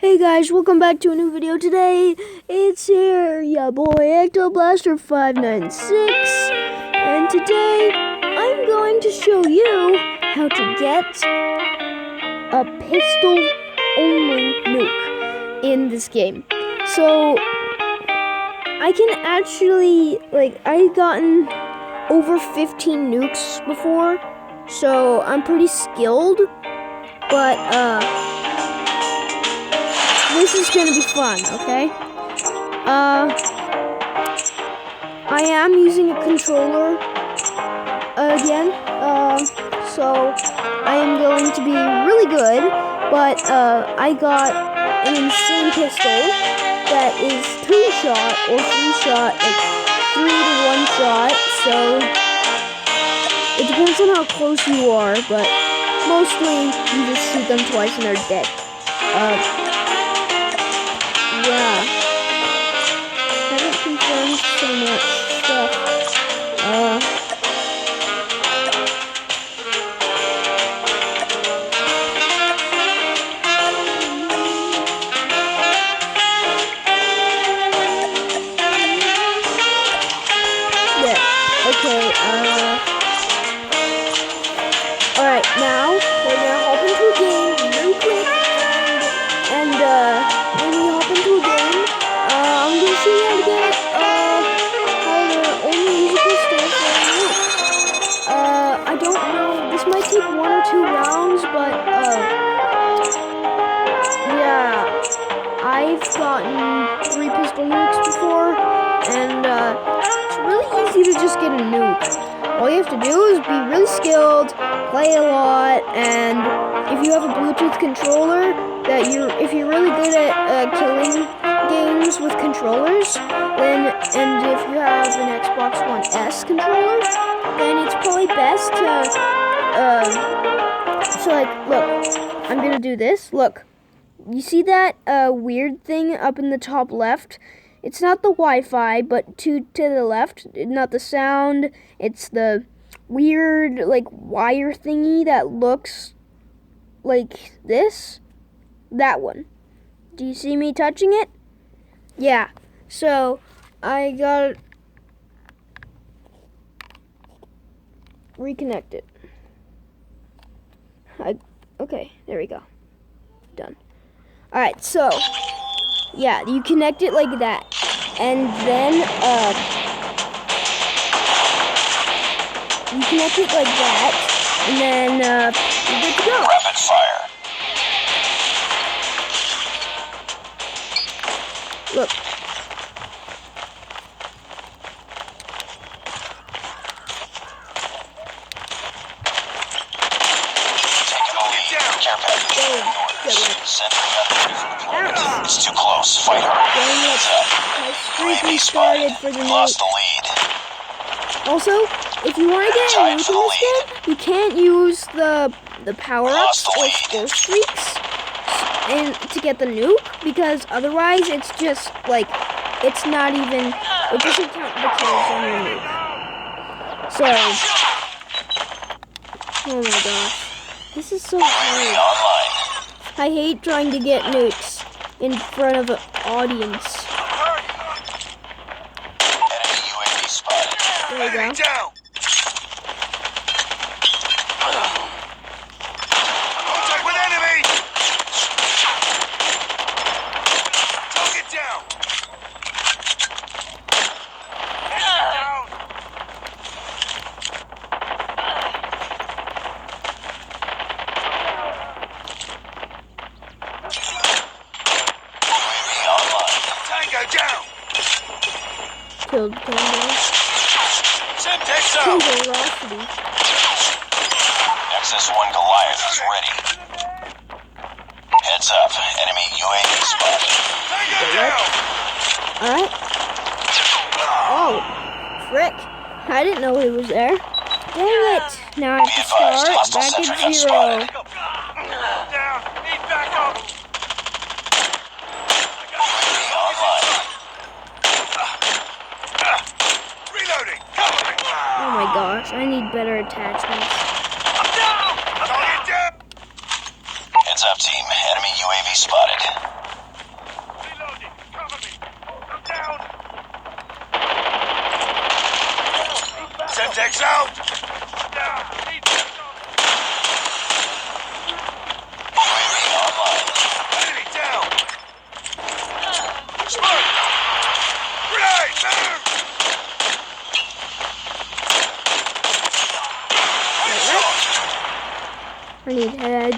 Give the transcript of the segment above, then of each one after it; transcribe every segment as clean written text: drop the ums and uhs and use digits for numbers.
Hey guys, welcome back to a new video. Today, it's here, yeah boy, Ectoblaster596, and today, I'm going to show you how to get a pistol-only nuke in this game. So, I can actually, I've gotten over 15 nukes before, so I'm pretty skilled, but, this is gonna be fun, okay? I am using a controller again, so I am going to be really good, but I got an insane pistol that is 2-shot or 3-shot, like 3 to 1 shot, so it depends on how close you are, but mostly you just shoot them twice and they're dead. Yeah, haven't confirmed so much stuff. Yeah, okay, alright, now, we're gonna hop into a game really quick, and when we hop into a game, I'm gonna show you how to get, how to only use a pistol for a nuke. I don't know, this might take 1 or 2 rounds, but, yeah, I've gotten 3 pistol nukes before, and, it's really easy to just get a nuke. All you have to do is be really skilled, play a lot, and if you have a Bluetooth controller, if you're really good at killing games with controllers, and if you have an Xbox One S controller, then it's probably best to, look, I'm gonna do this. Look, you see that weird thing up in the top left? It's not the Wi-Fi, but to the left, not the sound, it's the weird, wire thingy that looks like this. That one. Do you see me touching it? Yeah. So, I got reconnect it. Okay, there we go. Done. Alright, so, yeah, you connect it like that. And then, you connect it like that. And then, you're good to go. Rapid fire. Look. Taking the lead. Care package. Sentry underway for deployment. It's too close. Fight hard. Heads up. My streak restarted for the Lost nuke. the lead. Also, if you want to get a nuke in this game, you can't use the power-ups or score streaks to get the nuke, because otherwise it's just, it's not even, it doesn't count the kills on your nuke. So, oh my gosh, this is so hard. Online. I hate trying to get nukes in front of an audience. Enemy UAV spotted. There you go. Down. Contact with enemy. Target down. Down. UAV online. Tango down. Killed Tango. Semtex out. Killed Velocity. XS-1 Goliath is ready. Heads up. Enemy UAV spotted. Tango down. Alright. Oh, frick. I didn't know he was there. Dang it. Now I have to start back at 0. Down. Need backup. Online. Reloading. Cover me. Oh my gosh, I need better attachments. I'm down. Target down. Heads up, team. Enemy UAV spotted.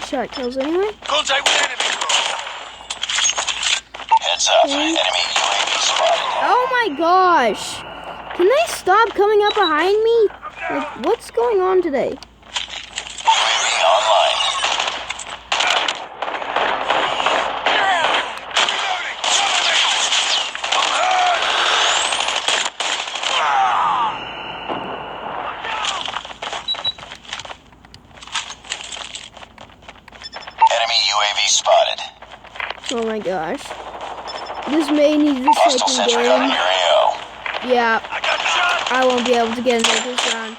headshot kills anyway. Contact with enemy. Heads up. Okay. Enemy UAV spotted. Oh my gosh! Can they stop coming up behind me? Like, what's going on today? UAV online. Enemy UAV spotted. Oh my gosh. This may need the Hostile second sentry gun in game. your AO. Yeah, I got shot. I won't be able to get into this round.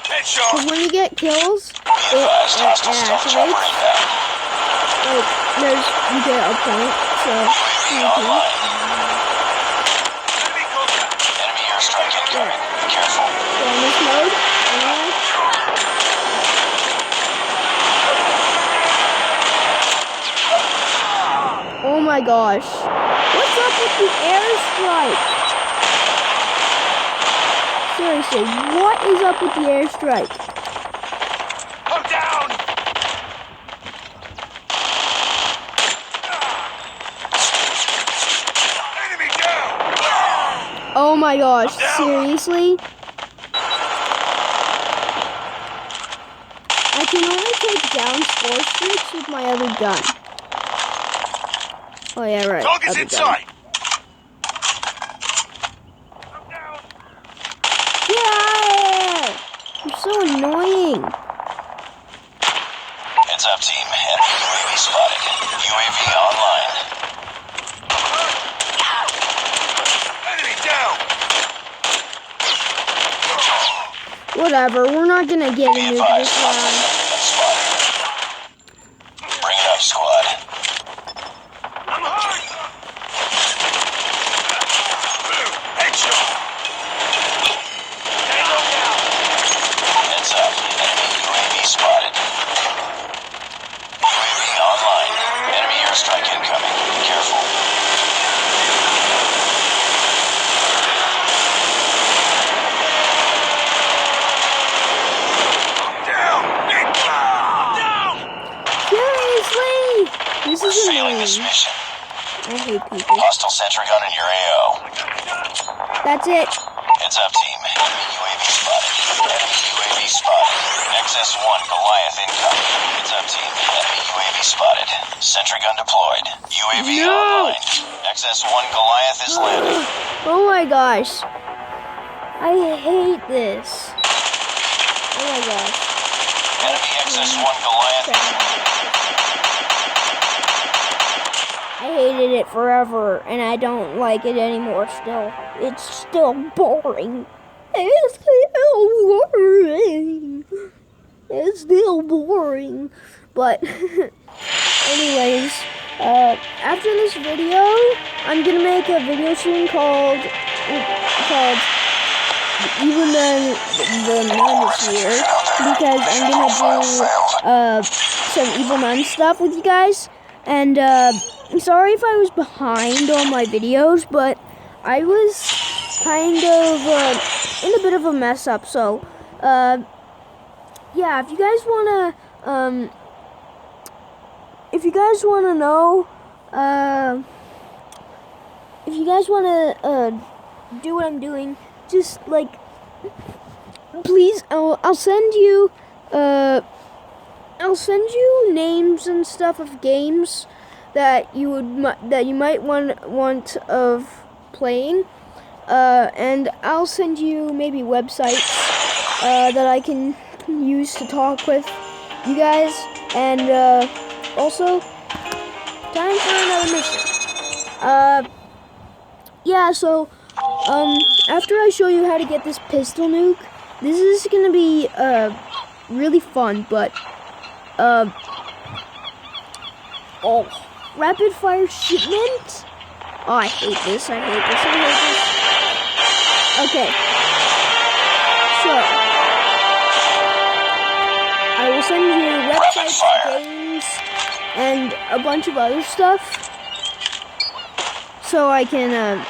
Headshot. Because when you get kills, Be advised, hostile stealth chopper activates. inbound. Like, you get a point, so UAV online. Enemy airstrike incoming. Be careful. bonus mode. Anyway. Oh my gosh. What's up with the airstrike? Seriously, what is up with the airstrike? I'm down. Enemy down. Oh my gosh, seriously? I can only take down 4 streaks with my other gun. Oh yeah, right. Target's other in gun. sight. Yeah! You're so annoying. Heads up, team. Enemy UAV spotted. UAV online. Enemy down. Whatever, we're not gonna get Be into advised, this hostile round. sentry gun spotted. Bring it up, squad. I'm hurt. Headshot. Heads up. Enemy UAV spotted. UAV online. Enemy airstrike incoming. Be careful. Down. Down. Seriously! This We're is failing this annoying. mission. I hate people. Hostile sentry gun in your AO. That's it. Heads up, team. Enemy UAV spotted. Enemy UAV spotted. XS-1 Goliath incoming. Heads up, team. Enemy UAV spotted. Sentry gun deployed. UAV No! online. XS-1 Goliath is landing. Oh my gosh. I hate this. Oh my gosh. Enemy XS-1 Goliath is landing. I hated it forever, and I don't like it anymore still. It's still boring. It's still boring. It's still boring. But, anyways, after this video, I'm gonna make a video soon called Even the Nun is Here, because I'm gonna do some Evil Nun stuff with you guys. And I'm sorry if I was behind on my videos, but I was kind of in a bit of a mess up. So yeah, if you guys wanna know, if you guys wanna do what I'm doing, just like, please, I'll send you names and stuff of games that you might want of playing, and I'll send you maybe websites that I can use to talk with you guys, and also time for another mission. Yeah, so after I show you how to get this pistol nuke, this is gonna be really fun, but rapid fire shipment? Oh, I hate this. Okay. So, I will send you websites, games, and a bunch of other stuff, so I can,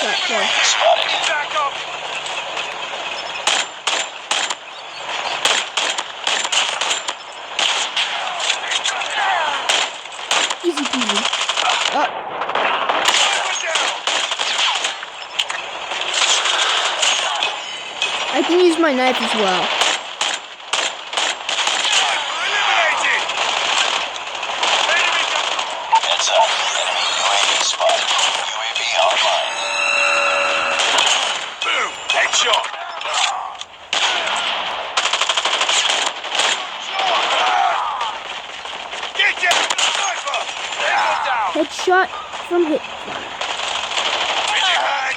headshot kill. UAV spotted. Back up. Easy peasy. Oh, I can use my knife as well. Eliminated. Enemy down. Heads up. Enemy UAV spotted. UAV online. Boom. Headshot. Get down. Sniper. Tango down. Headshot from hit. Changing mag.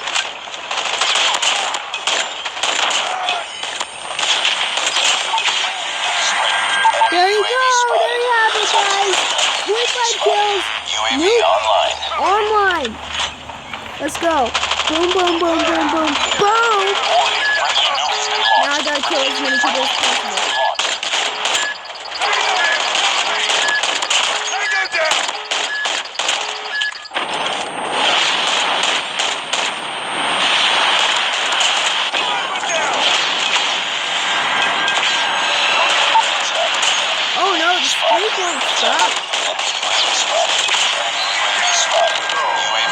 There you go. There you have it, guys. 25 kills. UAV Nuke online. online. Let's go. Boom, boom, boom, boom, boom, boom. Now I gotta kill as many people as possible. Tango down. Sniper down. Oh no, the streak won't stop.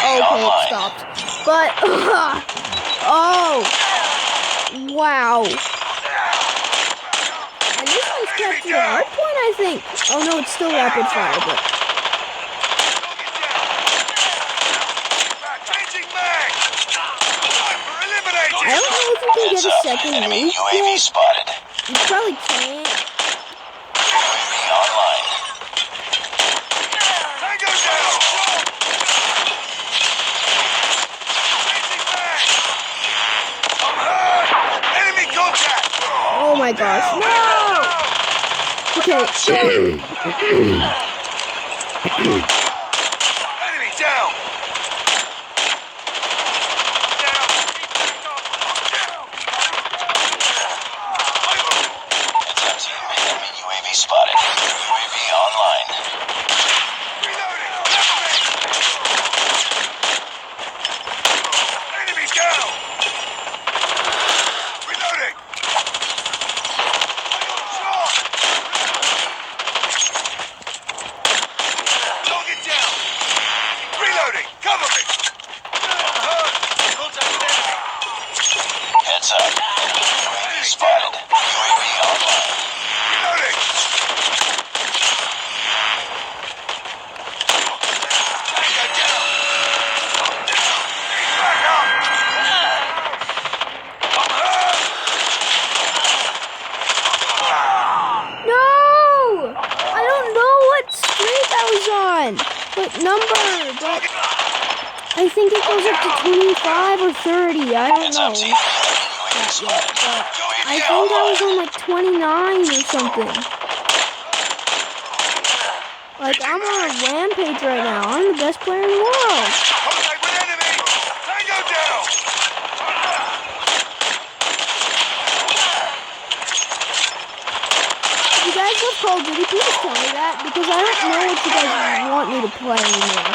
Okay, it stopped. But, oh, wow. And this one's captured a hard point, I think. Oh no, it's still rapid fire, but Changing mag. Sniper eliminated. I don't know if you can get a second Enemy nuke UAV yet. spotted. You probably can't. UAV online. Tango down. Changing mag. I'm hurt. Enemy contact. Oh my gosh, no! Okay, Enemy down. Down. Heads up team. Enemy UAV spotted. UAV online. Reloading. Enemy down. Reloading. I got shot. Target down. Reloading. Cover me. I'm hurt. Contact with enemy. Heads up. Enemy UAV spotted. UAV online. Reloading. Tango down. Down. Back up. I'm hurt. no! I don't know what streak I was on. What number, but I think it goes up to 25 or 30. I don't Heads know. up team. Enemy UAV spotted. But UAV I think I was online. on like 29 or something. Like, I'm on a rampage right now. I'm the best player in the world. Contact with enemy. Tango down. If you guys love Call of Duty, please tell me that, because I don't know what you guys want me to play anymore.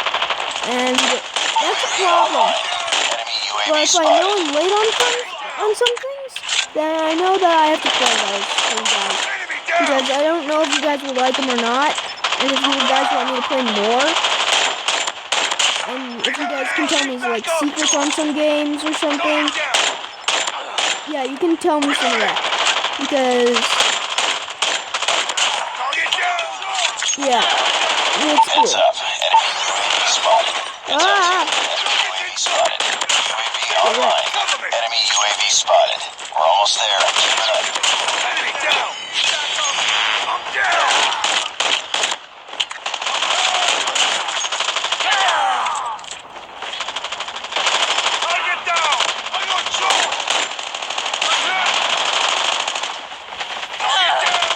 And that's a problem. Enemy UAV But if I spotted. know I'm late on some things, then I know that I have to play those for you guys. Enemy down. Because I don't know if you guys will like them or not. And if you guys want me to play more. And if you guys can tell me like secrets on some games or something. Target down. Yeah, you can tell me some of that. Because, Target down. yeah, it's Heads cool. up. Enemy UAV spotted. Heads up Ah! team. Enemy UAV spotted. UAV online. Cover me. Enemy UAV spotted. We're almost there. Keep it up. Enemy down. I'm down. Target down. I got shot. Target down.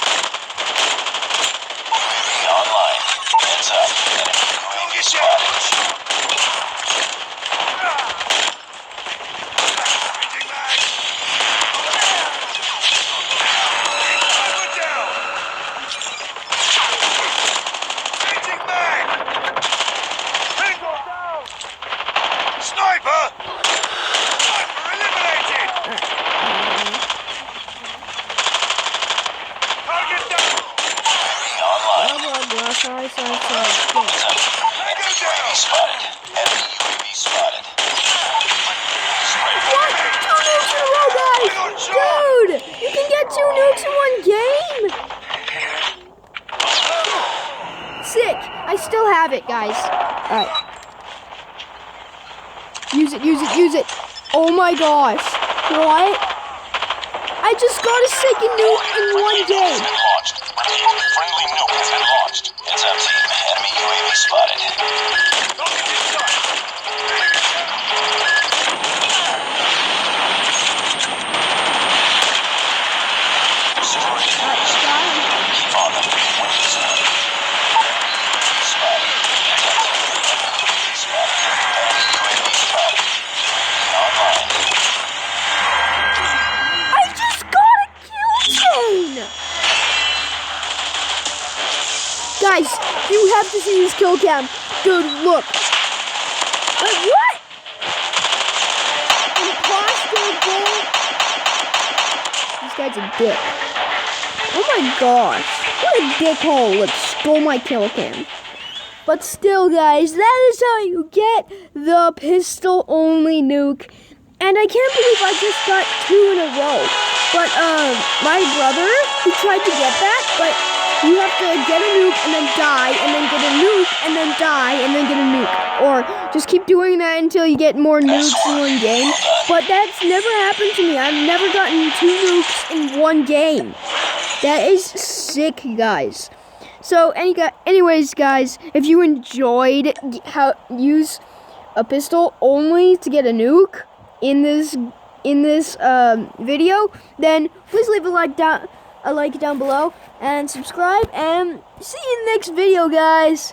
UAV online. Heads up. Enemy UAV spotted. Changing mag. have it, guys. All right. Use it, use it, use it. Oh my gosh. What? I just got a second nuke in one game. Launched. Friendly nuke has been launched. Heads up, team. Enemy UAV spotted. Rocket inside. Destroy the enemy's Got him. Keep on them. Win the zone. UAV spotted. Heads up, team. Enemy UAV spotted. Enemy UAV spotted. UAV online. I just got a kill chain. Guys, you have to see this kill cam. Dude, look. Wait, what? Imposter goal. This guy's a dick. Oh my gosh. What a dickhole. Like, stole my kill cam. But still, guys, that is how you get the pistol-only nuke. And I can't believe I just got 2 in a row. But, my brother, he tried to get that, but you have to get a nuke and then die, and then get a nuke and then die, and then get a nuke. Or just keep doing that until you get more nukes in one game. But that's never happened to me. I've never gotten 2 nukes in one game. That is sick, guys. So, anyways, guys, if you enjoyed how use a pistol only to get a nuke in this video, then please leave a like down below and subscribe, and see you in the next video, guys.